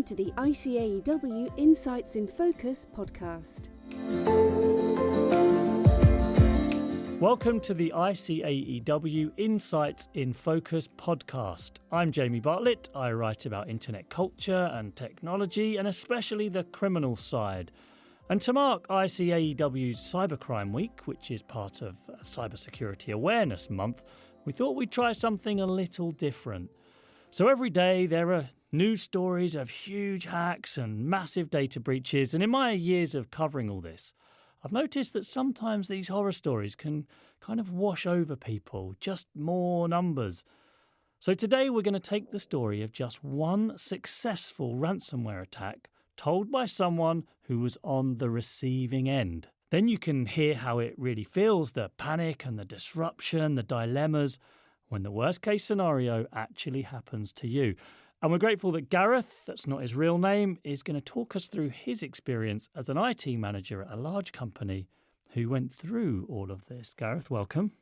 Welcome to the ICAEW Insights In Focus podcast. Welcome to the ICAEW Insights In Focus podcast. I'm Jamie Bartlett. I write about internet culture and technology, and especially the criminal side. And to mark ICAEW's Cybercrime Week, which is part of Cybersecurity Awareness Month, we thought we'd try something a little different. So every day there are news stories of huge hacks and massive data breaches, and in my years of covering all this, I've noticed that sometimes these horror stories can kind of wash over people, just more numbers. So today we're going to take the story of just one successful ransomware attack told by someone who was on the receiving end. Then you can hear how it really feels, the panic and the disruption, the dilemmas, when the worst case scenario actually happens to you. And we're grateful that Gareth, that's not his real name, is going to talk us through his experience as an IT manager at a large company who went through all of this. Gareth, welcome.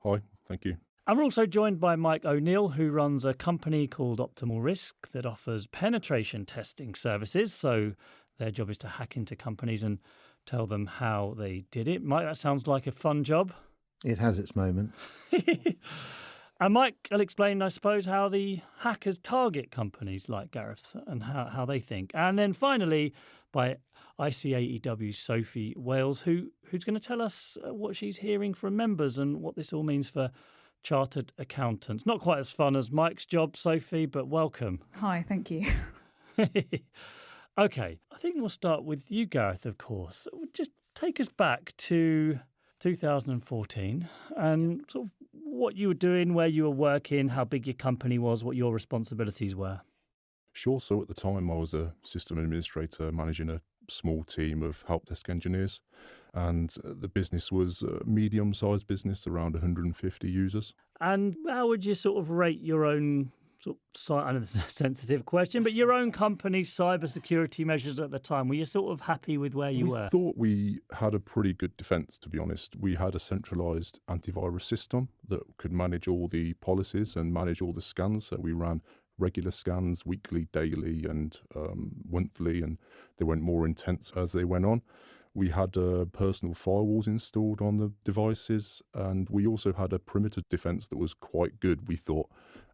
Hi, thank you. And we're also joined by Mike O'Neill, who runs a company called Optimal Risk that offers penetration testing services. So their job is to hack into companies and tell them how they did it. Mike, that sounds like a fun job. It has its moments. And Mike will explain, I suppose, how the hackers target companies like Gareth and how they think. And then finally, by ICAEW Sophie Wales, who's going to tell us what she's hearing from members and what this all means for chartered accountants. Not quite as fun as Mike's job, Sophie, but welcome. Hi, thank you. Okay, I think we'll start with you, Gareth, of course. Just take us back to 2014 and sort of what you were doing, where you were working, how big your company was, what your responsibilities were. Sure. So at the time, I was a system administrator managing a small team of help desk engineers, and the business was a medium-sized business, around 150 users. And how would you sort of rate your own, I know this is a sensitive question, but your own company's cybersecurity measures at the time? Were you sort of happy with where you were? We thought we had a pretty good defence, to be honest. We had a centralised antivirus system that could manage all the policies and manage all the scans. So we ran regular scans weekly, daily and monthly, and they went more intense as they went on. We had personal firewalls installed on the devices, and we also had a perimeter defense that was quite good, we thought.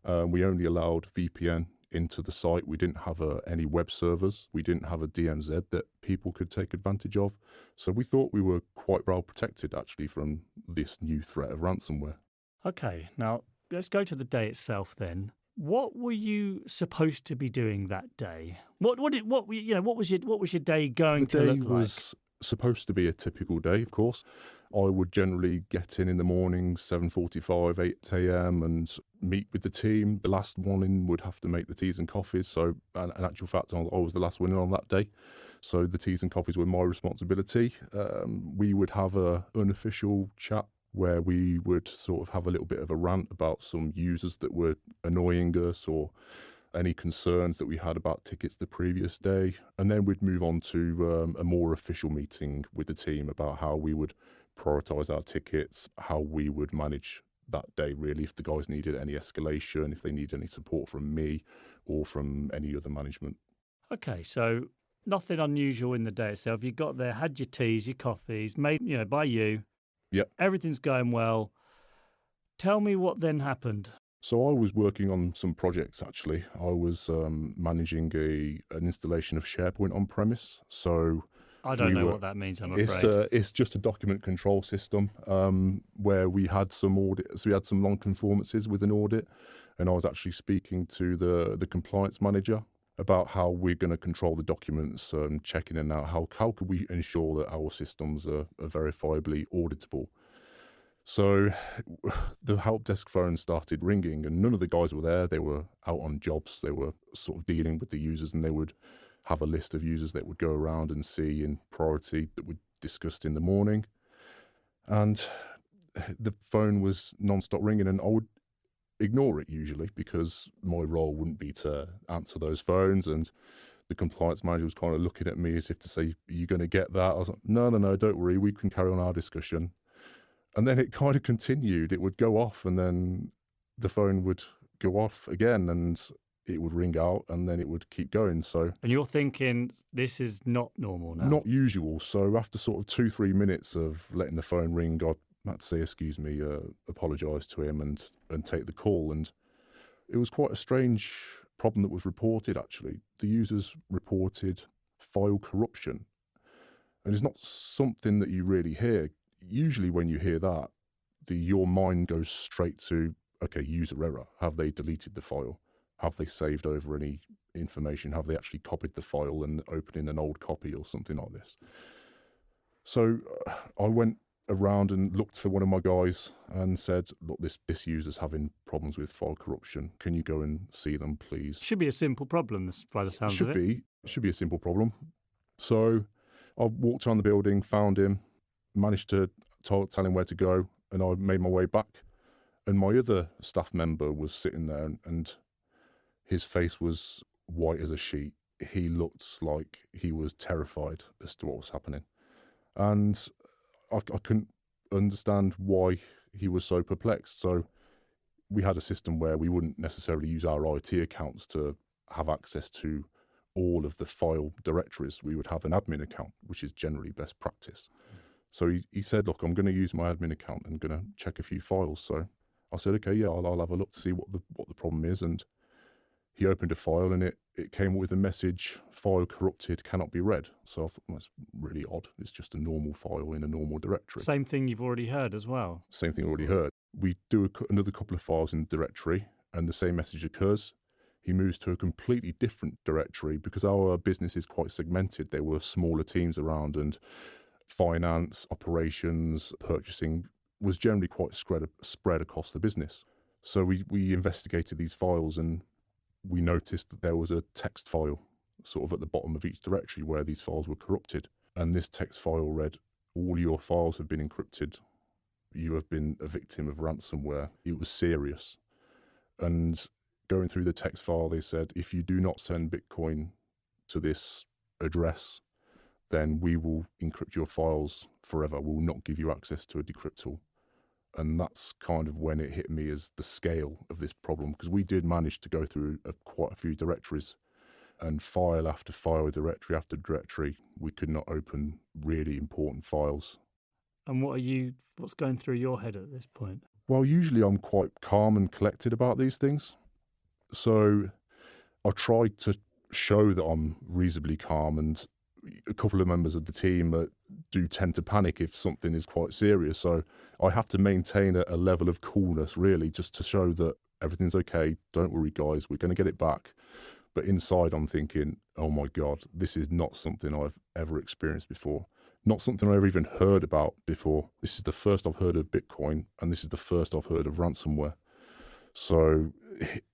We only allowed VPN into the site. We didn't have any web servers. We didn't have a DMZ that people could take advantage of. So we thought we were quite well protected, actually, from this new threat of ransomware. Okay, now let's go to the day itself then. What were you supposed to be doing that day? What was your day going to look like? The day was supposed to be a typical day, of course. I would generally get in the morning, 7:45, 8 a.m. and meet with the team. The last one in would have to make the teas and coffees. So, in actual fact, I was the last one in on that day. So the teas and coffees were my responsibility. We would have an unofficial chat where we would sort of have a little bit of a rant about some users that were annoying us or any concerns that we had about tickets the previous day. And then we'd move on to a more official meeting with the team about how we would prioritise our tickets, how we would manage that day, really, if the guys needed any escalation, if they needed any support from me or from any other management. Okay, so nothing unusual in the day itself. You got there, had your teas, your coffees, made by you. Yep. Everything's going well. Tell me what then happened. So I was working on some projects, actually. I was managing an installation of SharePoint on-premise. So I don't know what that means, I'm afraid. It's just a document control system where we had some audits. We had some non-conformances with an audit, and I was actually speaking to the compliance manager about how we're going to control the documents, checking in out how could we ensure that our systems are verifiably auditable. So the help desk phone started ringing, and none of the guys were there. They were out on jobs. They were sort of dealing with the users, and they would have a list of users that would go around and see in priority that we discussed in the morning. And the phone was non-stop ringing, and I would ignore it usually because my role wouldn't be to answer those phones. And the compliance manager was kind of looking at me as if to say, "Are you going to get that?" I was like, no, don't worry. We can carry on our discussion. And then it kind of continued. It would go off, and then the phone would go off again. And it would ring out and then it would keep going. So And you're thinking this is not normal now. not usual. So after sort of 2-3 minutes of letting the phone ring, I had to say, excuse me, apologise to him and take the call. And it was quite a strange problem that was reported, actually. The users reported file corruption. And it's not something that you really hear. Usually when you hear that, your mind goes straight to, okay, user error. Have they deleted the file? Have they saved over any information? Have they actually copied the file and opened in an old copy or something like this? So I went around and looked for one of my guys and said, look, this user's having problems with file corruption. Can you go and see them, please? Should be a simple problem by the sounds of it. Should be a simple problem. So I walked around the building, found him, managed to tell him where to go, and I made my way back. And my other staff member was sitting there, and his face was white as a sheet. He looked like he was terrified as to what was happening. And I couldn't understand why he was so perplexed. So we had a system where we wouldn't necessarily use our IT accounts to have access to all of the file directories. We would have an admin account, which is generally best practice. So he said, look, I'm going to use my admin account and going to check a few files. So I said, okay, yeah, I'll have a look to see what the problem is. And he opened a file and it came with a message, file corrupted, cannot be read. So I thought, well, that's really odd. It's just a normal file in a normal directory. Same thing you've already heard as well. Same thing already heard. We do another couple of files in the directory and the same message occurs. He moves to a completely different directory because our business is quite segmented. There were smaller teams around, and finance, operations, purchasing was generally quite spread across the business. So we investigated these files and we noticed that there was a text file sort of at the bottom of each directory where these files were corrupted. And this text file read, all your files have been encrypted. You have been a victim of ransomware. It was serious. And going through the text file, they said, if you do not send Bitcoin to this address, then we will encrypt your files forever. We will not give you access to a decrypt tool. And that's kind of when it hit me as the scale of this problem, because we did manage to go through quite a few directories, and file after file, directory after directory, we could not open really important files. And what's going through your head at this point? Well, usually I'm quite calm and collected about these things. So I tried to show that I'm reasonably calm, and a couple of members of the team do tend to panic if something is quite serious. So I have to maintain a level of coolness, really, just to show that everything's okay. Don't worry, guys, we're going to get it back. But inside I'm thinking, oh my God, this is not something I've ever experienced before. Not something I've ever even heard about before. This is the first I've heard of Bitcoin, and this is the first I've heard of ransomware. So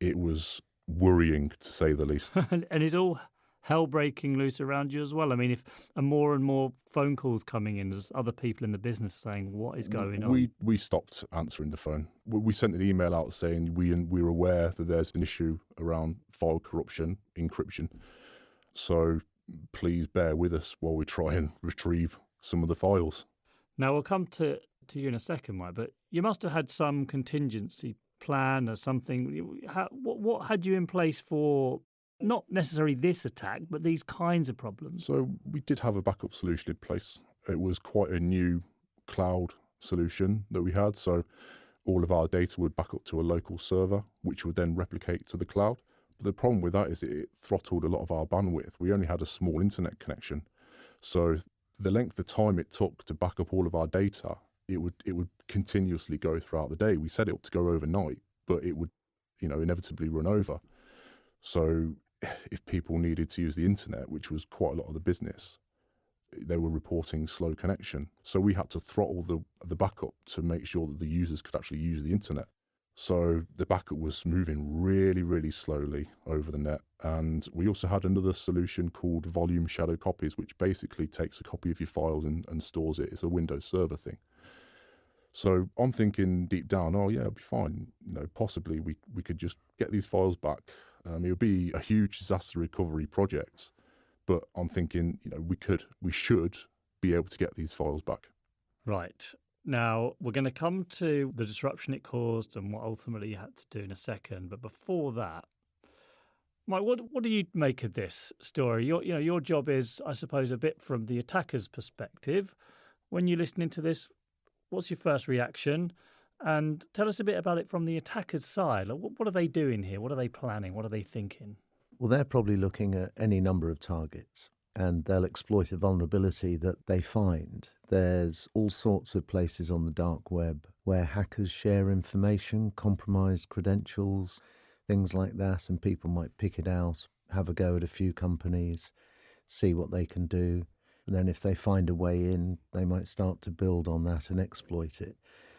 it was worrying, to say the least. And is all hell breaking loose around you as well? I mean, if more and more phone calls coming in as other people in the business saying, what is going on? We stopped answering the phone. We sent an email out saying we're aware that there's an issue around file corruption, encryption. So please bear with us while we try and retrieve some of the files. Now, we'll come to you in a second, Mike, but you must have had some contingency plan or something. What had you in place for not necessarily this attack, but these kinds of problems? So we did have a backup solution in place. It was quite a new cloud solution that we had. So all of our data would back up to a local server, which would then replicate to the cloud. But the problem with that is it throttled a lot of our bandwidth. We only had a small internet connection. So the length of time it took to back up all of our data, it would continuously go throughout the day. We set it up to go overnight, but it would, inevitably run over. So if people needed to use the internet, which was quite a lot of the business, they were reporting slow connection. So we had to throttle the backup to make sure that the users could actually use the internet. So the backup was moving really, really slowly over the net. And we also had another solution called volume shadow copies, which basically takes a copy of your files and stores it. It's a Windows Server thing. So I'm thinking deep down, oh yeah, it'll be fine. Possibly we could just get these files back. It would be a huge disaster recovery project, but I'm thinking, we should be able to get these files back. Right. Now, we're going to come to the disruption it caused and what ultimately you had to do in a second. But before that, Mike, what do you make of this story? Your job is, I suppose, a bit from the attacker's perspective. When you're listening to this, what's your first reaction? And tell us a bit about it from the attacker's side. Like, what are they doing here? What are they planning? What are they thinking? Well, they're probably looking at any number of targets, and they'll exploit a vulnerability that they find. There's all sorts of places on the dark web where hackers share information, compromised credentials, things like that, and people might pick it out, have a go at a few companies, see what they can do, and then if they find a way in, they might start to build on that and exploit it.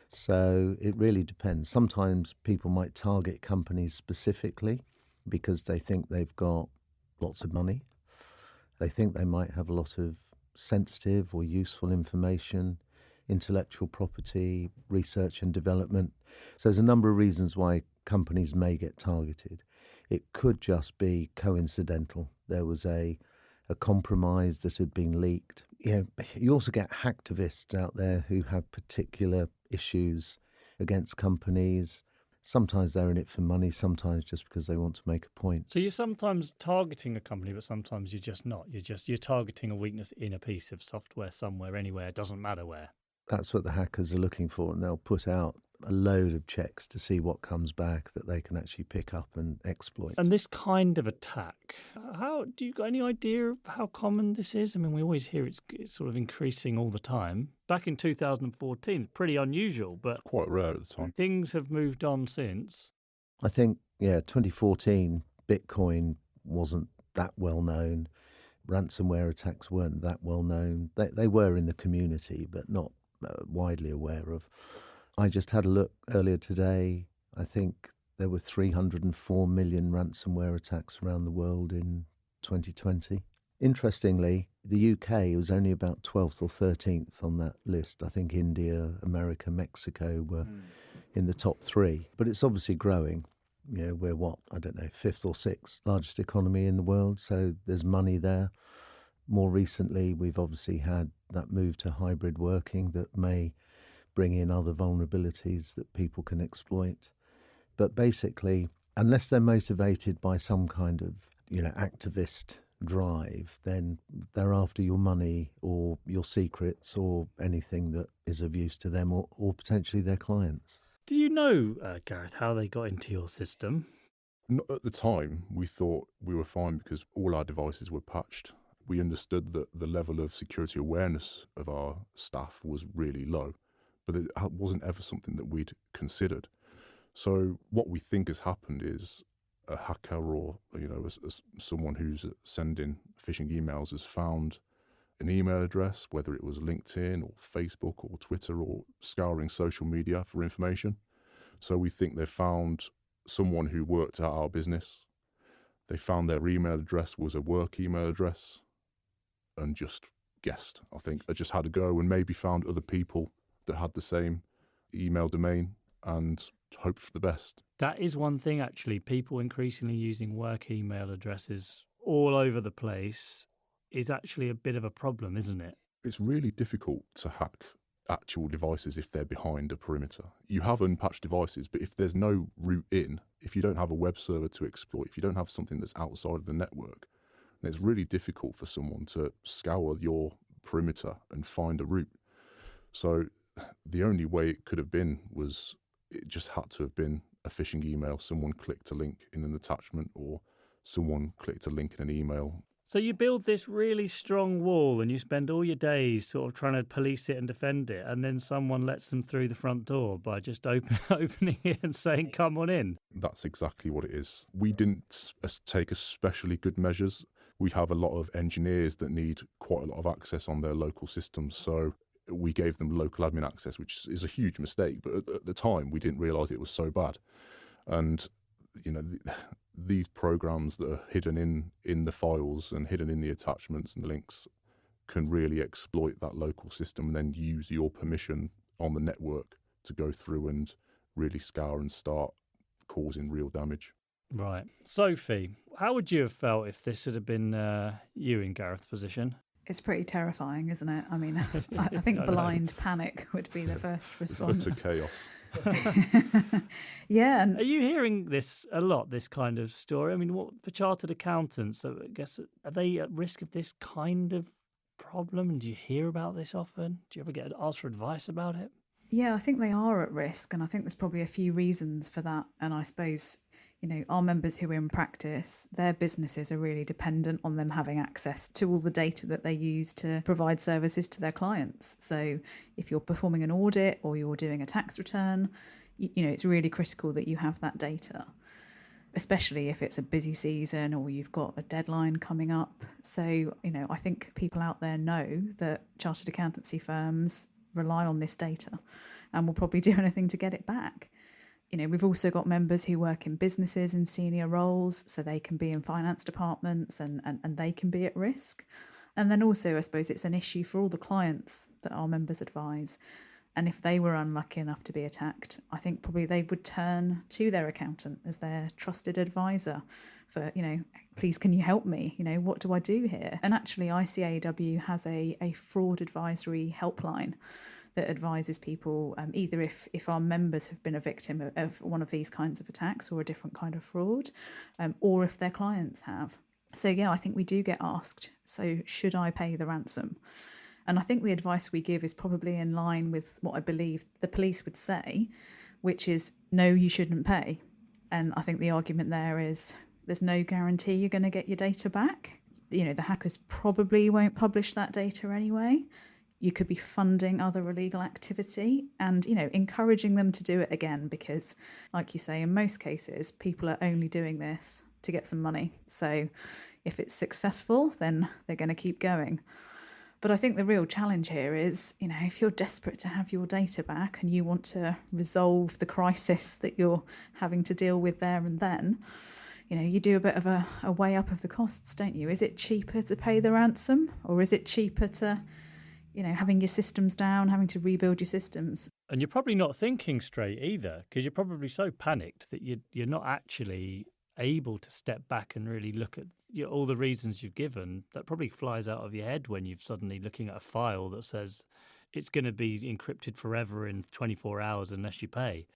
So it really depends. Sometimes people might target companies specifically because they think they've got lots of money. They think they might have a lot of sensitive or useful information, intellectual property, research and development. So there's a number of reasons why companies may get targeted. It could just be coincidental. There was a compromise that had been leaked. You also get hacktivists out there who have particular issues against companies. Sometimes they're in it for money, sometimes just because they want to make a point. So you're sometimes targeting a company, but sometimes you're just not. You're targeting a weakness in a piece of software somewhere, anywhere. It doesn't matter where. That's what the hackers are looking for, and they'll put out a load of checks to see what comes back that they can actually pick up and exploit. And this kind of attack, do you got any idea of how common this is? I mean, we always hear it's sort of increasing all the time. Back in 2014, pretty unusual, but Quite rare at the time. things have moved on since. I think, 2014, Bitcoin wasn't that well known. Ransomware attacks weren't that well known. They were in the community, but not widely aware of. I just had a look earlier today. I think there were 304 million ransomware attacks around the world in 2020. Interestingly, the UK was only about 12th or 13th on that list. I think India, America, Mexico were in the top three. But it's obviously growing. We're fifth or sixth largest economy in the world, so there's money there. More recently, we've obviously had that move to hybrid working that may bring in other vulnerabilities that people can exploit. But basically, unless they're motivated by some kind of, activist drive, then they're after your money or your secrets or anything that is of use to them or potentially their clients. Do you know, Gareth, how they got into your system? Not at the time, we thought we were fine because all our devices were patched. We understood that the level of security awareness of our staff was really low, but it wasn't ever something that we'd considered. So what we think has happened is a hacker or someone who's sending phishing emails has found an email address, whether it was LinkedIn or Facebook or Twitter or scouring social media for information. So we think they found someone who worked at our business. They found their email address was a work email address and just guessed. I think they just had a go and maybe found other people that had the same email domain and hoped for the best. That is one thing, actually. People increasingly using work email addresses all over the place is actually a bit of a problem, isn't it? It's really difficult to hack actual devices if they're behind a perimeter. You have unpatched devices, but if there's no route in, if you don't have a web server to exploit, if you don't have something that's outside of the network, then it's really difficult for someone to scour your perimeter and find a route. So the only way it could have been was it just had to have been a phishing email. Someone clicked a link in an attachment or someone clicked a link in an email. So you build this really strong wall and you spend all your days sort of trying to police it and defend it, and then someone lets them through the front door by just opening it and saying, come on in. That's exactly what it is. We didn't take especially good measures. We have a lot of engineers that need quite a lot of access on their local systems. So we gave them local admin access, which is a huge mistake. But at the time, we didn't realise it was so bad. And, these programs that are hidden in the files and hidden in the attachments and the links can really exploit that local system and then use your permission on the network to go through and really scour and start causing real damage. Right. Sophie, how would you have felt if this had been you in Gareth's position? It's pretty terrifying, isn't it? I mean, I think blind panic would be the first response. Utter chaos. Yeah. And Are you hearing this a lot, this kind of story? I mean, what for chartered accountants, I guess, are they at risk of this kind of problem? And do you hear about this often? Do you ever get asked for advice about it? yeah, I think they are at risk. And I think there's probably a few reasons for that. And I suppose, our members who are in practice, their businesses are really dependent on them having access to all the data that they use to provide services to their clients. So if you're performing an audit or you're doing a tax return, it's really critical that you have that data, especially if it's a busy season or you've got a deadline coming up. So, I think people out there know that chartered accountancy firms rely on this data and will probably do anything to get it back. We've also got members who work in businesses in senior roles, so they can be in finance departments and they can be at risk. And then also, I suppose it's an issue for all the clients that our members advise. And if they were unlucky enough to be attacked, I think probably they would turn to their accountant as their trusted advisor for, please, can you help me? What do I do here? And actually, ICAEW has a fraud advisory helpline that advises people either if our members have been a victim of one of these kinds of attacks or a different kind of fraud, or if their clients have. So, yeah, I think we do get asked, so should I pay the ransom? And I think the advice we give is probably in line with what I believe the police would say, which is, no, you shouldn't pay. And I think the argument there is there's no guarantee you're going to get your data back. The hackers probably won't publish that data anyway. You could be funding other illegal activity and, encouraging them to do it again because, like you say, in most cases, people are only doing this to get some money. So if it's successful, then they're going to keep going. But I think the real challenge here is, if you're desperate to have your data back and you want to resolve the crisis that you're having to deal with there and then, you do a bit of a weigh up of the costs, don't you? Is it cheaper to pay the ransom, or is it cheaper to having your systems down, having to rebuild your systems? And you're probably not thinking straight either, because you're probably so panicked that you're not actually able to step back and really look at all the reasons you've given. That probably flies out of your head when you're suddenly looking at a file that says it's going to be encrypted forever in 24 hours unless you pay.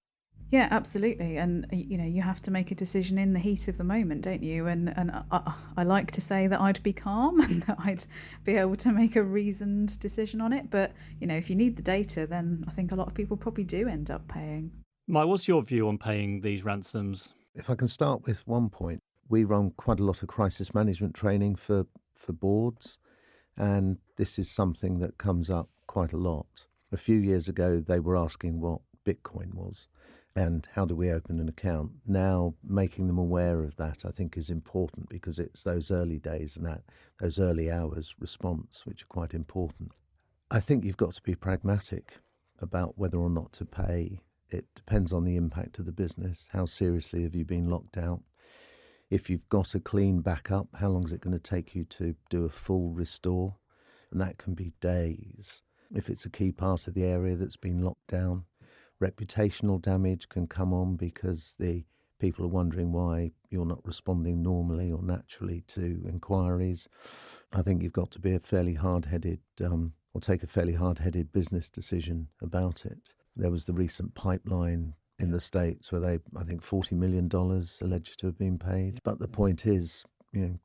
Yeah, absolutely. And, you have to make a decision in the heat of the moment, don't you? And I like to say that I'd be calm and that I'd be able to make a reasoned decision on it. But, if you need the data, then I think a lot of people probably do end up paying. Mike, what's your view on paying these ransoms? If I can start with one point, we run quite a lot of crisis management training for boards, and this is something that comes up quite a lot. A few years ago, they were asking what Bitcoin was and how do we open an account. Now, making them aware of that, I think, is important because it's those early days and those early hours response, which are quite important. I think you've got to be pragmatic about whether or not to pay. It depends on the impact of the business. How seriously have you been locked out? If you've got a clean backup, how long is it going to take you to do a full restore? And that can be days. If it's a key part of the area that's been locked down, reputational damage can come on because the people are wondering why you're not responding normally or naturally to inquiries. I think you've got to be a fairly hard-headed or take a fairly hard-headed business decision about it. There was the recent pipeline in the States where I think $40 million alleged to have been paid. But the point is,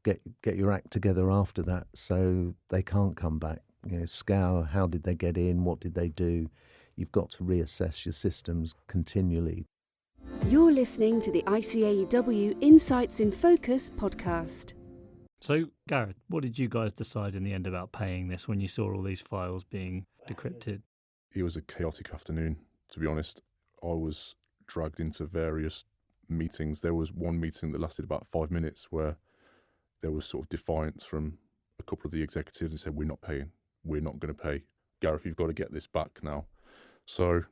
get your act together after that so they can't come back. Scour, how did they get in? What did they do? You've got to reassess your systems continually. You're listening to the ICAEW Insights in Focus podcast. So, Gareth, what did you guys decide in the end about paying this when you saw all these files being decrypted? It was a chaotic afternoon, to be honest. I was dragged into various meetings. There was one meeting that lasted about 5 minutes where there was sort of defiance from a couple of the executives and said, we're not paying. We're not going to pay. Gareth, you've got to get this back now. So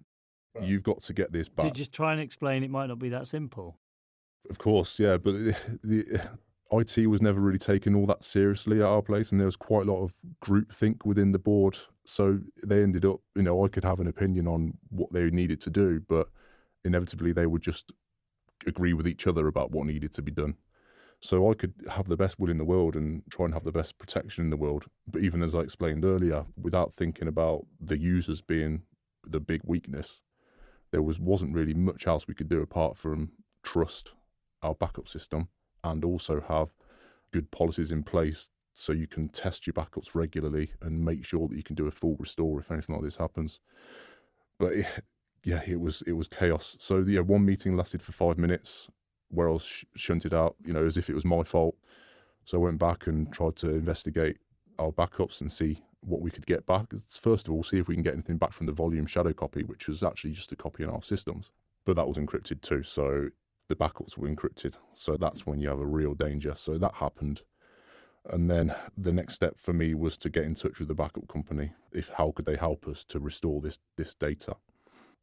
you've got to get this back. Did you just try and explain it might not be that simple? Of course, yeah. But the IT was never really taken all that seriously at our place, and there was quite a lot of groupthink within the board. So they ended up, I could have an opinion on what they needed to do, but inevitably they would just agree with each other about what needed to be done. So I could have the best will in the world and try and have the best protection in the world. But even as I explained earlier, without thinking about the users being the big weakness, there wasn't really much else we could do apart from trust our backup system and also have good policies in place so you can test your backups regularly and make sure that you can do a full restore if anything like this happens. But it was chaos. So one meeting lasted for 5 minutes where I was shunted out, as if it was my fault. So I went back and tried to investigate our backups and see what we could get back. First of all, see if we can get anything back from the volume shadow copy, which was actually just a copy in our systems. But that was encrypted too, so the backups were encrypted. So that's when you have a real danger. So that happened. And then the next step for me was to get in touch with the backup company. How could they help us to restore this data?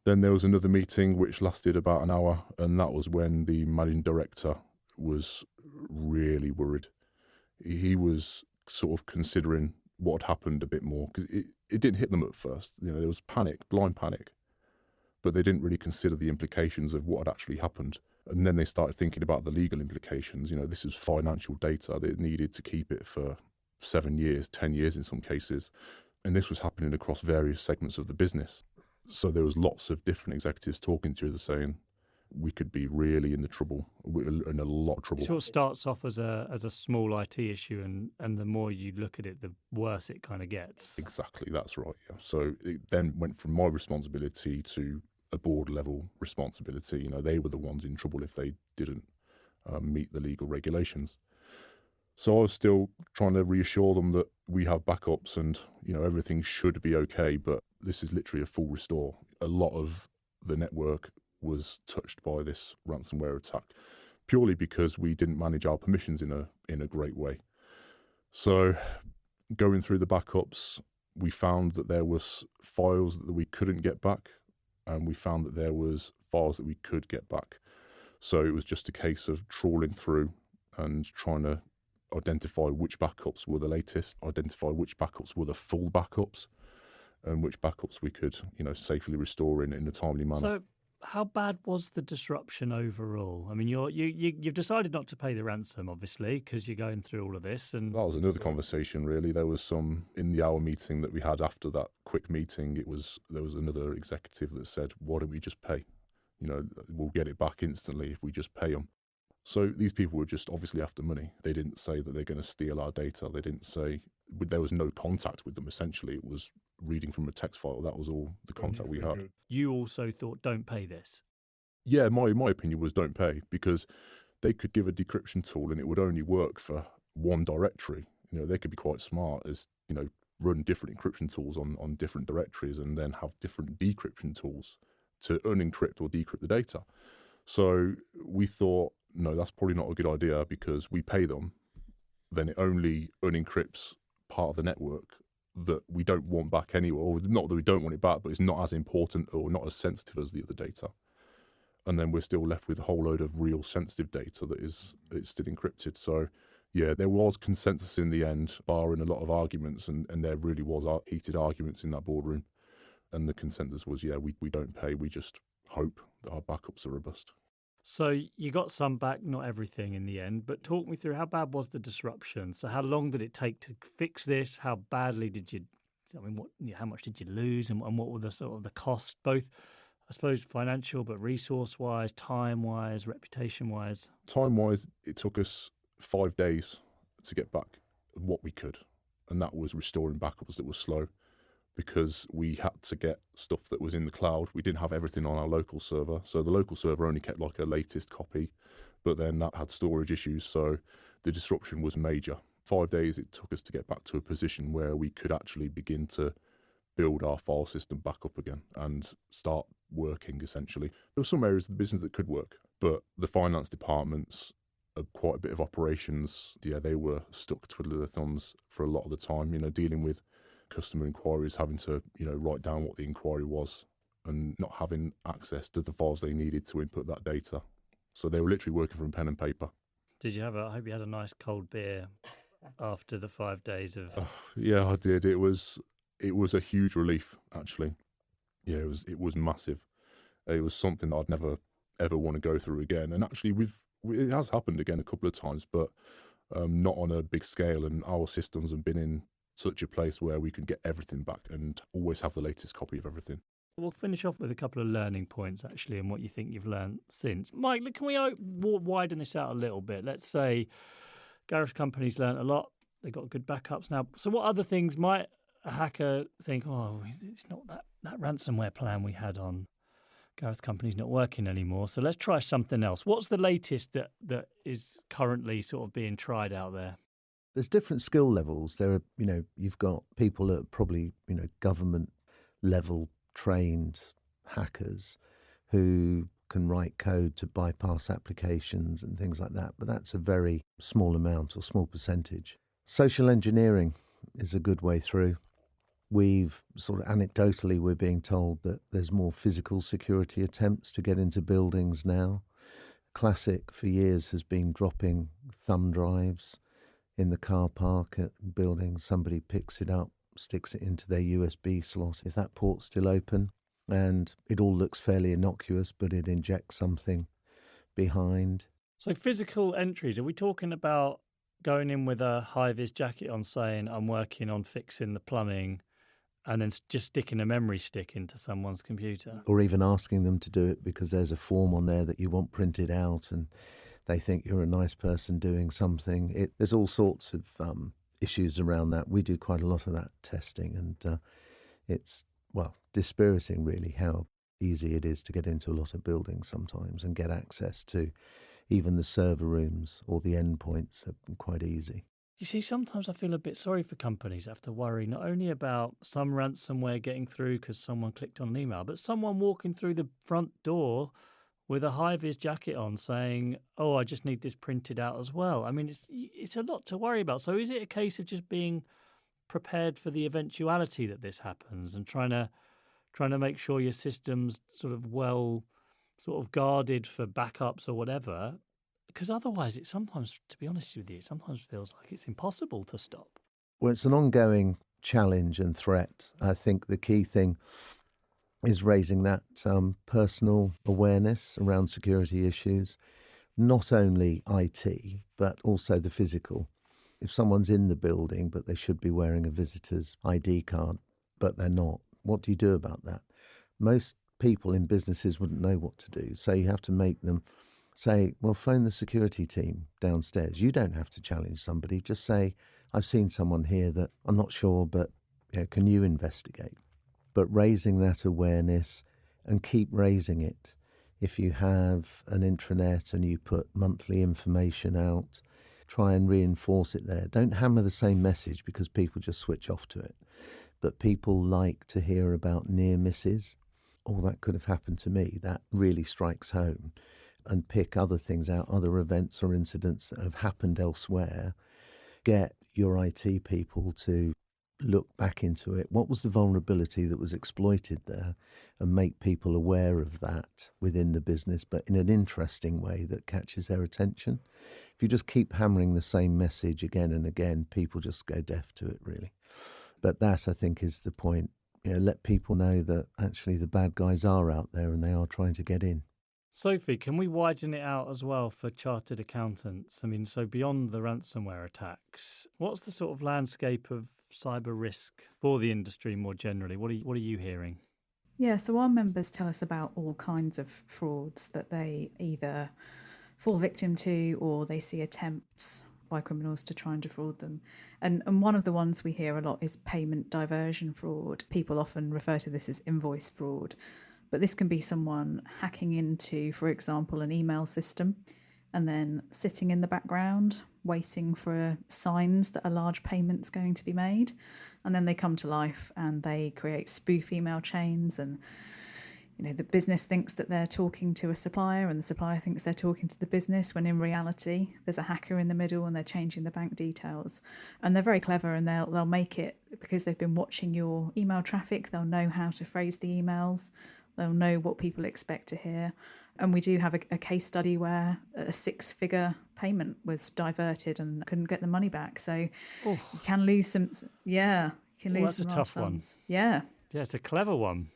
Then there was another meeting which lasted about an hour, and that was when the managing director was really worried. He was sort of considering what had happened a bit more, because it didn't hit them at first. There was panic, blind panic, but they didn't really consider the implications of what had actually happened. And then they started thinking about the legal implications. This is financial data. They needed to keep it for 7 years, 10 years in some cases. And this was happening across various segments of the business. So there was lots of different executives talking to us saying, we could be really in a lot of trouble. It sort of starts off as a small IT issue, and the more you look at it, the worse it kind of gets. Exactly, that's right. Yeah. So it then went from my responsibility to a board level responsibility. They were the ones in trouble if they didn't meet the legal regulations. So I was still trying to reassure them that we have backups and everything should be okay, but this is literally a full restore. A lot of the network was touched by this ransomware attack purely because we didn't manage our permissions in a great way. So going through the backups, we found that there was files that we couldn't get back, and we found that there was files that we could get back. So it was just a case of trawling through and trying to identify which backups were the latest, identify which backups were the full backups, and which backups we could safely restore in a timely manner. So how bad was the disruption overall? I mean, you've decided not to pay the ransom, obviously, because you're going through all of this. And that was another conversation, really. There was some in the hour meeting that we had after that quick meeting. There was another executive that said, "Why don't we just pay? We'll get it back instantly if we just pay them." So these people were just obviously after money. They didn't say that they're going to steal our data. They didn't say there was no contact with them. Essentially, it was reading from a text file. That was all the contact we had. You also thought, don't pay this? Yeah, my opinion was don't pay, because they could give a decryption tool and it would only work for one directory. They could be quite smart as, run different encryption tools on different directories and then have different decryption tools to unencrypt or decrypt the data. So we thought, no, that's probably not a good idea, because we pay them, then it only unencrypts part of the network that we don't want back anyway, or not that we don't want it back, but it's not as important or not as sensitive as the other data. And then we're still left with a whole load of real sensitive data that it's still encrypted. So yeah, there was consensus in the end, barring a lot of arguments, and there really was heated arguments in that boardroom. And the consensus was, yeah, we don't pay, we just hope that our backups are robust. So you got some back, not everything in the end, but talk me through, how bad was the disruption? So how long did it take to fix this? How badly how much did you lose, and what were the sort of the costs, both, I suppose, financial, but resource-wise, time-wise, reputation-wise? Time-wise, it took us 5 days to get back what we could, and that was restoring backups that were slow, because we had to get stuff that was in the cloud. We didn't have everything on our local server. So the local server only kept like a latest copy, but then that had storage issues. So the disruption was major. 5 days it took us to get back to a position where we could actually begin to build our file system back up again and start working, essentially. There were some areas of the business that could work, but the finance departments, quite a bit of operations, they were stuck twiddling their thumbs for a lot of the time, dealing with customer inquiries, having to write down what the inquiry was and not having access to the files they needed to input that data. So they were literally working from pen and paper. I hope you had a nice cold beer after the 5 days of... Yeah, I did. It was a huge relief, actually. Yeah, it was massive. It was something that I'd never ever want to go through again. And actually it has happened again a couple of times, but not on a big scale, and our systems have been in such a place where we can get everything back and always have the latest copy of everything. We'll finish off with a couple of learning points, actually, and what you think you've learned since. Mike, can we widen this out a little bit? Let's say Gareth's company's learned a lot. They've got good backups now. So what other things might a hacker think, oh, it's not that ransomware plan we had on Gareth's company's not working anymore, so let's try something else. What's the latest that is currently sort of being tried out there? There's different skill levels. There are, you've got people at probably, government level trained hackers who can write code to bypass applications and things like that, but that's a very small amount or small percentage. Social engineering is a good way through. We've sort of anecdotally, we're being told that there's more physical security attempts to get into buildings now. Classic for years has been dropping thumb drives in the car park at buildings. Somebody picks it up, sticks it into their USB slot. If that port's still open, and it all looks fairly innocuous, but it injects something behind. So physical entries, are we talking about going in with a high-vis jacket on saying, I'm working on fixing the plumbing, and then just sticking a memory stick into someone's computer? Or even asking them to do it because there's a form on there that you want printed out and they think you're a nice person doing something. There's all sorts of issues around that. We do quite a lot of that testing, and it's, dispiriting really how easy it is to get into a lot of buildings sometimes and get access to even the server rooms or the endpoints are quite easy. You see, sometimes I feel a bit sorry for companies that have to worry not only about some ransomware getting through because someone clicked on an email, but someone walking through the front door with a high-vis jacket on saying, oh, I just need this printed out as well. I mean, it's a lot to worry about. So is it a case of just being prepared for the eventuality that this happens and trying to make sure your system's sort of guarded for backups or whatever? Because otherwise, it sometimes, to be honest with you, it sometimes feels like it's impossible to stop. Well, it's an ongoing challenge and threat. I think the key thing is raising that personal awareness around security issues, not only IT, but also the physical. If someone's in the building, but they should be wearing a visitor's ID card, but they're not, what do you do about that? Most people in businesses wouldn't know what to do, so you have to make them say, well, phone the security team downstairs. You don't have to challenge somebody. Just say, I've seen someone here that I'm not sure, but can you investigate? But raising that awareness and keep raising it. If you have an intranet and you put monthly information out, try and reinforce it there. Don't hammer the same message because people just switch off to it. But people like to hear about near misses. Oh, that could have happened to me. That really strikes home. And pick other things out, other events or incidents that have happened elsewhere. Get your IT people to look back into it. What was the vulnerability that was exploited there? And make people aware of that within the business, but in an interesting way that catches their attention. If you just keep hammering the same message again and again, people just go deaf to it, really. But that, I think, is the point. Let people know that actually the bad guys are out there and they are trying to get in. Sophie, can we widen it out as well for chartered accountants? I mean, so beyond the ransomware attacks, what's the sort of landscape of cyber risk for the industry more generally? What are you hearing? Yeah, so our members tell us about all kinds of frauds that they either fall victim to or they see attempts by criminals to try and defraud them. And one of the ones we hear a lot is payment diversion fraud. People often refer to this as invoice fraud. But this can be someone hacking into, for example, an email system and then sitting in the background waiting for signs that a large payment's going to be made. And then they come to life and they create spoof email chains, and the business thinks that they're talking to a supplier and the supplier thinks they're talking to the business, when in reality there's a hacker in the middle and they're changing the bank details. And they're very clever, and they'll make it, because they've been watching your email traffic, they'll know how to phrase the emails. They'll know what people expect to hear. And we do have a case study where a 6-figure payment was diverted and couldn't get the money back. So you can lose some, you can lose some. That's a tough one. Yeah. Yeah, it's a clever one.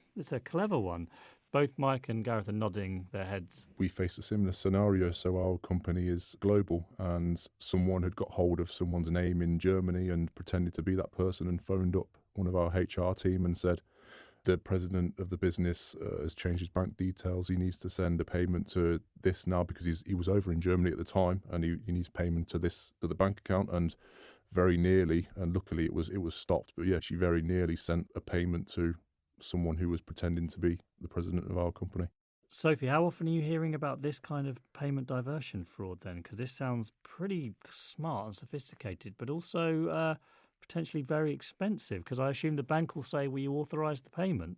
Both Mike and Gareth are nodding their heads. We face a similar scenario. So our company is global, and someone had got hold of someone's name in Germany and pretended to be that person and phoned up one of our HR team and said, the president of the business has changed his bank details. He needs to send a payment to this now because he was over in Germany at the time, and he needs payment to the bank account. And very nearly, and luckily it was stopped. But yeah, she very nearly sent a payment to someone who was pretending to be the president of our company. Sophie, how often are you hearing about this kind of payment diversion fraud then? Because this sounds pretty smart and sophisticated, but also potentially very expensive, because I assume the bank will say, will you authorise the payment?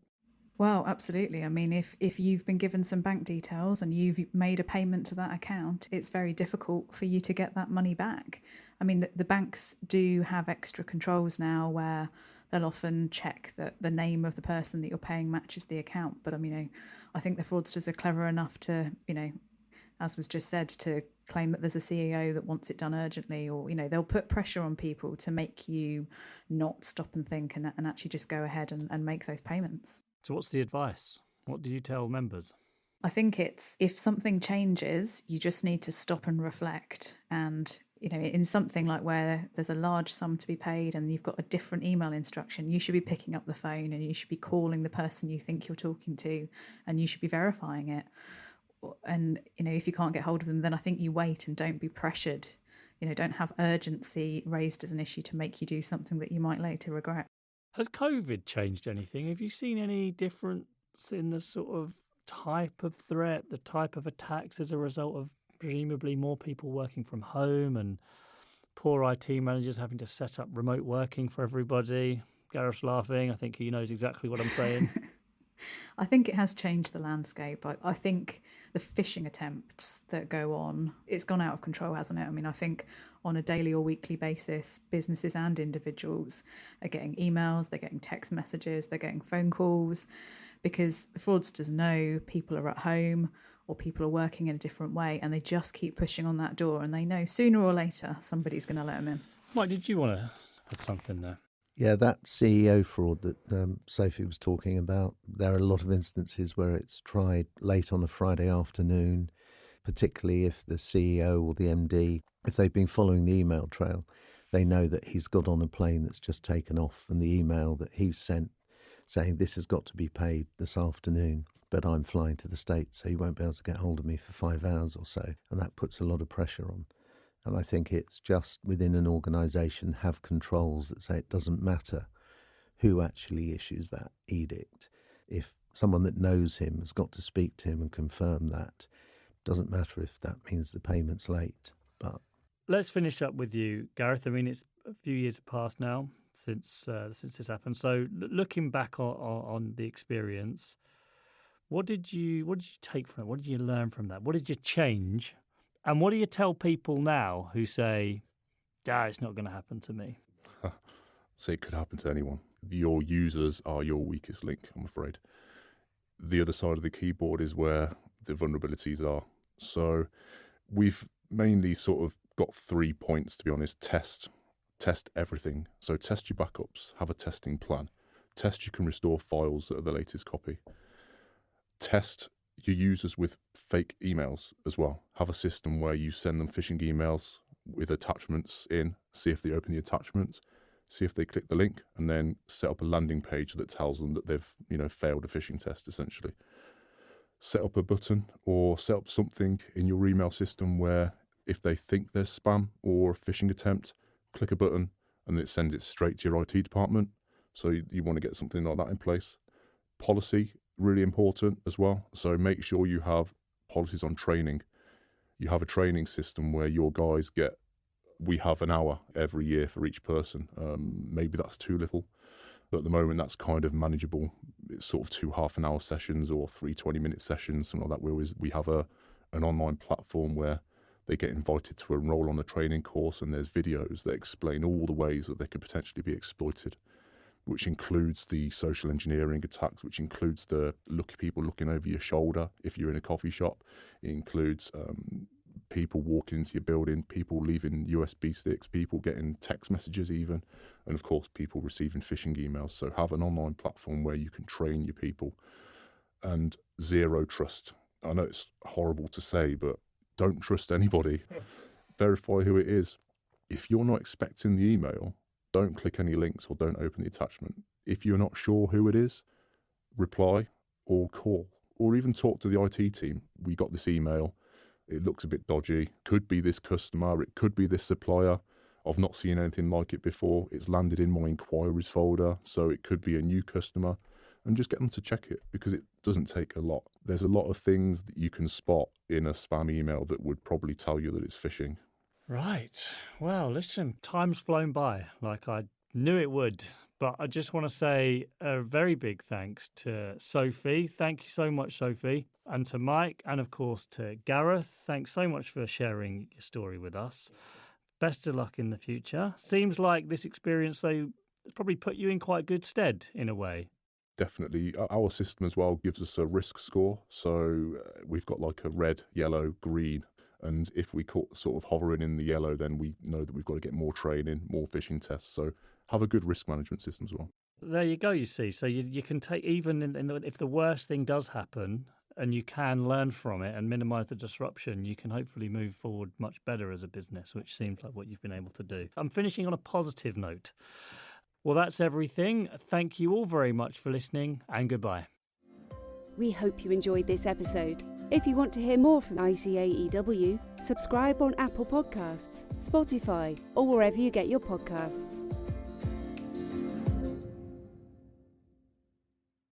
Well, absolutely. I mean, if you've been given some bank details and you've made a payment to that account, it's very difficult for you to get that money back. I mean, the banks do have extra controls now where they'll often check that the name of the person that you're paying matches the account. But I think the fraudsters are clever enough to, as was just said, to claim that there's a CEO that wants it done urgently, or, they'll put pressure on people to make you not stop and think and actually just go ahead and make those payments. So what's the advice? What do you tell members? I think it's, if something changes, you just need to stop and reflect. And, in something like where there's a large sum to be paid and you've got a different email instruction, you should be picking up the phone and you should be calling the person you think you're talking to, and you should be verifying it. And, if you can't get hold of them, then I think you wait and don't be pressured. Don't have urgency raised as an issue to make you do something that you might later regret. Has COVID changed anything? Have you seen any difference in the sort of type of threat, the type of attacks as a result of presumably more people working from home and poor IT managers having to set up remote working for everybody? Gareth's laughing. I think he knows exactly what I'm saying. I think it has changed the landscape. I think the phishing attempts that go on, it's gone out of control, hasn't it? I mean, I think on a daily or weekly basis, businesses and individuals are getting emails, they're getting text messages, they're getting phone calls, because the fraudsters know people are at home or people are working in a different way, and they just keep pushing on that door, and they know sooner or later somebody's going to let them in. Mike, did you want to add something there? Yeah, that CEO fraud that Sophie was talking about, there are a lot of instances where it's tried late on a Friday afternoon, particularly if the CEO or the MD, if they've been following the email trail, they know that he's got on a plane that's just taken off, and the email that he's sent saying this has got to be paid this afternoon, but I'm flying to the States, so you won't be able to get hold of me for 5 hours or so. And that puts a lot of pressure on. And I think it's just within an organisation have controls that say it doesn't matter who actually issues that edict. If someone that knows him has got to speak to him and confirm that, doesn't matter if that means the payment's late. But let's finish up with you, Gareth. I mean, it's a few years have passed now since this happened. So looking back on the experience, what did you take from it? What did you learn from that? What did you change? And what do you tell people now who say, it's not going to happen to me? So it could happen to anyone. Your users are your weakest link, I'm afraid. The other side of the keyboard is where the vulnerabilities are. So we've mainly sort of got 3 points, to be honest. Test everything. So test your backups, have a testing plan. Test you can restore files that are the latest copy. Test your users with fake emails as well. Have a system where you send them phishing emails with attachments in, see if they open the attachments, see if they click the link, and then set up a landing page that tells them that they've, failed a phishing test, essentially. Set up a button or set up something in your email system where if they think there's spam or a phishing attempt, click a button and it sends it straight to your IT department. So you want to get something like that in place. Policy, really important as well. So make sure you have policies on training. You have a training system where your guys we have an hour every year for each person. Maybe that's too little, but at the moment that's kind of manageable. It's sort of 2 half-an-hour sessions or 3 20-minute sessions, something like that. We have an online platform where they get invited to enroll on a training course, and there's videos that explain all the ways that they could potentially be exploited, which includes the social engineering attacks, which includes the people looking over your shoulder if you're in a coffee shop. It includes people walking into your building, people leaving USB sticks, people getting text messages even, and of course people receiving phishing emails. So have an online platform where you can train your people. And zero trust. I know it's horrible to say, but don't trust anybody. Verify who it is. If you're not expecting the email, don't click any links or don't open the attachment. If you're not sure who it is, reply or call or even talk to the IT team. We got this email. It looks a bit dodgy. Could be this customer. It could be this supplier. I've not seen anything like it before. It's landed in my inquiries folder, so it could be a new customer. And just get them to check it, because it doesn't take a lot. There's a lot of things that you can spot in a spam email that would probably tell you that it's phishing. Right. Well, listen, time's flown by like I knew it would. But I just want to say a very big thanks to Sophie. Thank you so much, Sophie. And to Mike, and of course to Gareth. Thanks so much for sharing your story with us. Best of luck in the future. Seems like this experience, though, has probably put you in quite good stead in a way. Definitely. Our system as well gives us a risk score. So we've got like a red, yellow, green. And if we caught sort of hovering in the yellow, then we know that we've got to get more training, more phishing tests. So have a good risk management system as well. There you go, you see. So you can take, even if the worst thing does happen, and you can learn from it and minimise the disruption, you can hopefully move forward much better as a business, which seems like what you've been able to do. I'm finishing on a positive note. Well, that's everything. Thank you all very much for listening, and goodbye. We hope you enjoyed this episode. If you want to hear more from ICAEW, subscribe on Apple Podcasts, Spotify, or wherever you get your podcasts.